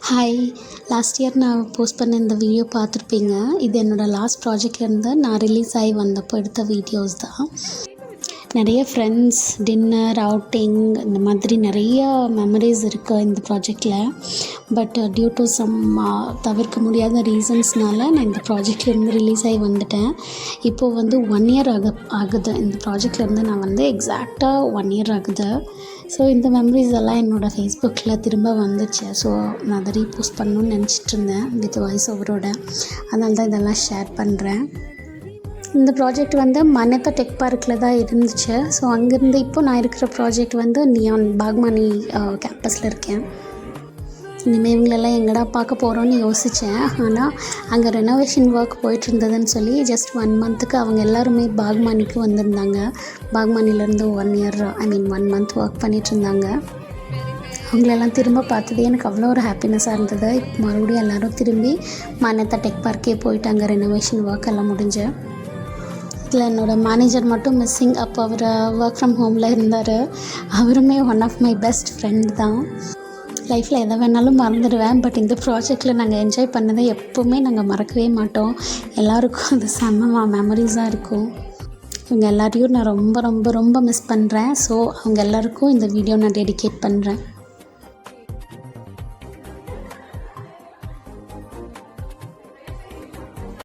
Hi, last year நான் post பண்ண இந்த வீடியோ பார்த்துருப்பீங்க. இது என்னோடய லாஸ்ட் ப்ராஜெக்ட்லேருந்து நான் ரிலீஸ் ஆகி வந்தப்போ எடுத்த வீடியோஸ் தான். நிறைய ஃப்ரெண்ட்ஸ், டின்னர், அவுட்டிங் இந்த மாதிரி நிறைய மெமரிஸ் இருக்குது இந்த ப்ராஜெக்டில். பட் டியூ டு சம் தவிர்க்க முடியாத ரீசன்ஸ்னால நான் இந்த ப்ராஜெக்ட்லேருந்து ரிலீஸ் ஆகி வந்துட்டேன். இப்போது வந்து 1 இயர் ஆகுது இந்த ப்ராஜெக்ட்லேருந்து நான் வந்து எக்ஸாக்டாக 1 இயர் ஆகுது. ஸோ இந்த மெமரிஸ் எல்லாம் என்னோடய ஃபேஸ்புக்கில் திரும்ப வந்துச்சு. ஸோ நான் அதை ரீபோஸ்ட் பண்ணணுன்னு நினச்சிட்டு இருந்தேன் வித் வாய்ஸ் ஓவரோட. அதனால தான் இதெல்லாம் ஷேர் பண்ணுறேன். இந்த ப்ராஜெக்ட் வந்து மன்னத்தா டெக் பார்க்கில் தான் இருந்துச்சு. ஸோ அங்கேருந்து இப்போ நான் இருக்கிற ப்ராஜெக்ட் வந்து நியான் பாக்மணி கேம்பஸில் இருக்கேன். இனிமேல் இவங்களெல்லாம் எங்கடா பார்க்க போகிறோன்னு யோசித்தேன். ஆனால் அங்கே ரெனோவேஷன் ஒர்க் போயிட்டு இருந்ததுன்னு சொல்லி ஜஸ்ட் 1 மந்த்துக்கு அவங்க எல்லாருமே பாக்மணிக்கு வந்திருந்தாங்க. பாக்மணிலேருந்து 1 மந்த் ஒர்க் பண்ணிகிட்டு இருந்தாங்க. அவங்களெல்லாம் திரும்ப பார்த்தது எனக்கு அவ்வளோ ஒரு ஹாப்பினஸ்ஸாக இருந்தது. இப்போ மறுபடியும் எல்லோரும் திரும்பி மன்னத்தா டெக் பார்க்கே போயிட்டாங்க. ரெனோவேஷன் ஒர்க் எல்லாம் முடிஞ்சு. இதில் என்னோடய மேனேஜர் மட்டும் மிஸ்ஸிங். அப்போ அவர் ஒர்க் ஃப்ரம் ஹோமில் இருந்தார். அவருமே one of my best friend தான். லைஃப்பில் எதை வேணாலும் மறந்துடுவேன். பட் இந்த ப்ராஜெக்டில் நாங்கள் என்ஜாய் பண்ணதை எப்போவுமே நாங்கள் மறக்கவே மாட்டோம். எல்லாருக்கும் அது செம்ம மெமரிஸாக இருக்கும். இவங்க எல்லாரையும் நான் ரொம்ப ரொம்ப ரொம்ப மிஸ் பண்ணுறேன். ஸோ அவங்க எல்லாருக்கும் இந்த வீடியோ நான் டெடிகேட் பண்ணுறேன்.